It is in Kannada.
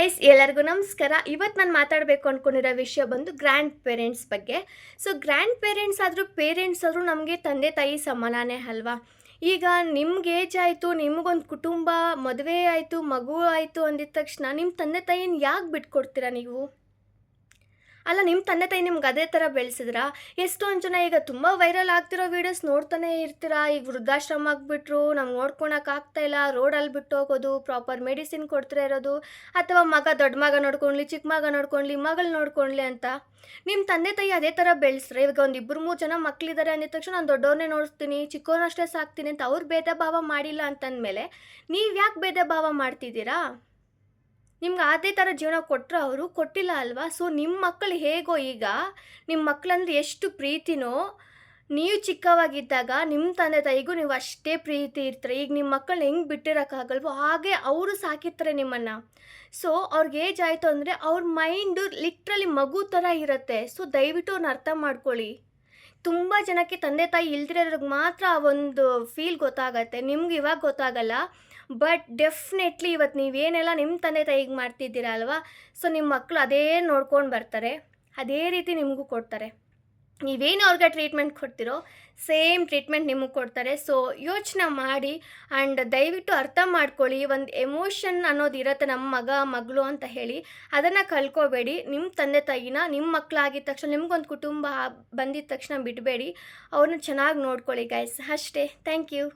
ಗೈಸ್ ಎಲ್ಲರಿಗೂ ನಮಸ್ಕಾರ. ಇವತ್ತು ನಾನು ಮಾತಾಡಬೇಕು ಅಂದ್ಕೊಂಡಿರೋ ವಿಷಯ ಬಂದು ಗ್ರ್ಯಾಂಡ್ ಪೇರೆಂಟ್ಸ್ ಬಗ್ಗೆ. ಸೊ ಗ್ರ್ಯಾಂಡ್ ಪೇರೆಂಟ್ಸ್ ಆದರೂ ಪೇರೆಂಟ್ಸ್ ಆದರೂ ನಮಗೆ ತಂದೆ ತಾಯಿ ಸಮಾನನೇ ಅಲ್ವಾ. ಈಗ ನಿಮ್ಗೆ ಏಜ್ ಆಯಿತು, ನಿಮಗೊಂದು ಕುಟುಂಬ, ಮದುವೆ ಆಯಿತು, ಮಗು ಆಯಿತು ಅಂದಿದ ತಕ್ಷಣ ನಿಮ್ಮ ತಂದೆ ತಾಯಿನ ಯಾಕೆ ಬಿಟ್ಕೊಡ್ತೀರಾ ನೀವು? ಅಲ್ಲ, ನಿಮ್ಮ ತಂದೆ ತಾಯಿ ನಿಮ್ಗೆ ಅದೇ ಥರ ಬೆಳೆಸಿದ್ರಾ? ಎಷ್ಟೊಂದು ಜನ ಈಗ ತುಂಬ ವೈರಲ್ ಆಗ್ತಿರೋ ವೀಡಿಯೋಸ್ ನೋಡ್ತಾನೆ ಇರ್ತೀರಾ. ಈಗ ವೃದ್ಧಾಶ್ರಮ ಆಗಿಬಿಟ್ರು, ನಮ್ಗೆ ನೋಡ್ಕೊಳಕ್ಕಾಗ್ತಾಯಿಲ್ಲ, ರೋಡಲ್ಲಿ ಬಿಟ್ಟು ಹೋಗೋದು, ಪ್ರಾಪರ್ ಮೆಡಿಸಿನ್ ಕೊಡ್ತಿರ ಇರೋದು, ಅಥವಾ ಮಗ ದೊಡ್ಡ ಮಗ ನೋಡ್ಕೊಳ್ಳಿ, ಚಿಕ್ಕ ಮಗ ನೋಡ್ಕೊಳ್ಳಿ, ಮಗಳು ನೋಡ್ಕೊಳ್ಳಿ ಅಂತ. ನಿಮ್ಮ ತಂದೆ ತಾಯಿ ಅದೇ ಥರ ಬೆಳೆಸ್ರೆ, ಇವಾಗ ಒಂದು 2-3 ಜನ ಮಕ್ಕಳಿದ್ದಾರೆ ಅಂದಿದ ತಕ್ಷಣ ನಾನು ದೊಡ್ಡವ್ರನ್ನೇ ನೋಡ್ತೀನಿ, ಚಿಕ್ಕವ್ರನ್ನಷ್ಟೇ ಸಾಕ್ತೀನಿ ಅಂತ ಅವ್ರು ಭೇದ ಭಾವ ಮಾಡಿಲ್ಲ ಅಂತಂದಮೇಲೆ ನೀವು ಯಾಕೆ ಭೇದ ಭಾವ ಮಾಡ್ತಿದ್ದೀರಾ? ನಿಮ್ಗೆ ಅದೇ ಥರ ಜೀವನ ಕೊಟ್ಟರು, ಅವರು ಕೊಟ್ಟಿಲ್ಲ ಅಲ್ವಾ. ಸೊ ನಿಮ್ಮ ಮಕ್ಕಳು ಹೇಗೋ ಈಗ ನಿಮ್ಮ ಮಕ್ಕಳಂದ್ರೆ ಎಷ್ಟು ಪ್ರೀತಿನೋ, ನೀವು ಚಿಕ್ಕವಾಗಿದ್ದಾಗ ನಿಮ್ಮ ತಂದೆ ತಾಯಿಗೂ ನೀವು ಅಷ್ಟೇ ಪ್ರೀತಿ ಇರ್ತಾರೆ. ಈಗ ನಿಮ್ಮ ಮಕ್ಕಳನ್ನ ಹೆಂಗೆ ಬಿಟ್ಟಿರೋಕ್ಕಾಗಲ್ವೋ ಹಾಗೆ ಅವರು ಸಾಕಿರ್ತಾರೆ ನಿಮ್ಮನ್ನು. ಸೊ ಅವ್ರಿಗೆ ಏಜ್ ಆಯಿತು ಅಂದರೆ ಅವ್ರ ಮೈಂಡು ಲಿಟ್ರಲಿ ಮಗು ಥರ ಇರುತ್ತೆ. ಸೊ ದಯವಿಟ್ಟು ಅವ್ರನ್ನ ಅರ್ಥ ಮಾಡ್ಕೊಳ್ಳಿ. ತುಂಬ ಜನಕ್ಕೆ ತಂದೆ ತಾಯಿ ಇಲ್ದಿರೋರಿಗೆ ಮಾತ್ರ ಆ ಒಂದು ಫೀಲ್ ಗೊತ್ತಾಗತ್ತೆ, ನಿಮ್ಗೆ ಇವಾಗ ಗೊತ್ತಾಗಲ್ಲ. ಬಟ್ ಡೆಫಿನೆಟ್ಲಿ ಇವತ್ತು ನೀವೇನೆಲ್ಲ ನಿಮ್ಮ ತಂದೆ ತಾಯಿಗೆ ಮಾಡ್ತಿದ್ದೀರಾ ಅಲ್ವಾ, ಸೊ ನಿಮ್ಮ ಮಕ್ಕಳು ಅದೇ ನೋಡ್ಕೊಂಡು ಬರ್ತಾರೆ, ಅದೇ ರೀತಿ ನಿಮಗೂ ಕೊಡ್ತಾರೆ. ನೀವೇನು ಅವ್ರಿಗೆ ಟ್ರೀಟ್ಮೆಂಟ್ ಕೊಡ್ತೀರೋ ಸೇಮ್ ಟ್ರೀಟ್ಮೆಂಟ್ ನಿಮಗೆ ಕೊಡ್ತಾರೆ. ಸೊ ಯೋಚನೆ ಮಾಡಿ ಆ್ಯಂಡ್ ದಯವಿಟ್ಟು ಅರ್ಥ ಮಾಡ್ಕೊಳ್ಳಿ. ಒಂದು ಎಮೋಷನ್ ಅನ್ನೋದು ಇರುತ್ತೆ ನಮ್ಮ ಮಗ ಮಗಳು ಅಂತ ಹೇಳಿ, ಅದನ್ನು ಕಳ್ಕೊಬೇಡಿ. ನಿಮ್ಮ ತಂದೆ ತಾಯಿನ ನಿಮ್ಮ ಮಕ್ಕಳಾಗಿದ್ದ ತಕ್ಷಣ, ನಿಮ್ಗೊಂದು ಕುಟುಂಬ ಬಂದಿದ್ದ ತಕ್ಷಣ ಬಿಡಬೇಡಿ, ಅವ್ರನ್ನ ಚೆನ್ನಾಗಿ ನೋಡ್ಕೊಳ್ಳಿ ಗೈಸ್, ಅಷ್ಟೇ. Thank you.